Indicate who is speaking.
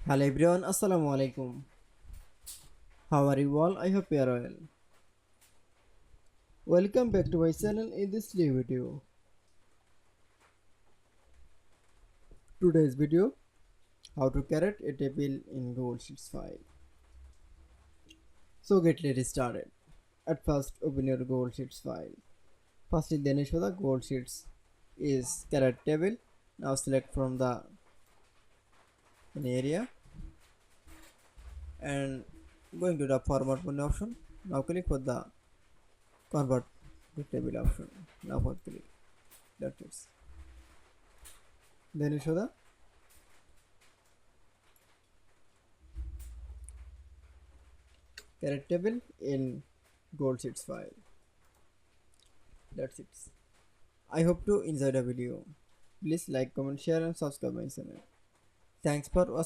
Speaker 1: Hello everyone, Assalamu Walaikum. How are you all? I hope you are well. Welcome back to my channel in this new video. Today's video, how to create a table in Google Sheets file. So get ready started. At first, open your Google Sheets file. Firstly, then show the Google Sheets is create table. Now select from the an area and going to the format menu option. Now click for the convert to table option. Now for click. That's it. Then you show the create table in Google Sheets file. That's it. I hope to enjoy the video. Please like, comment, share and subscribe my channel. Thanks for watching.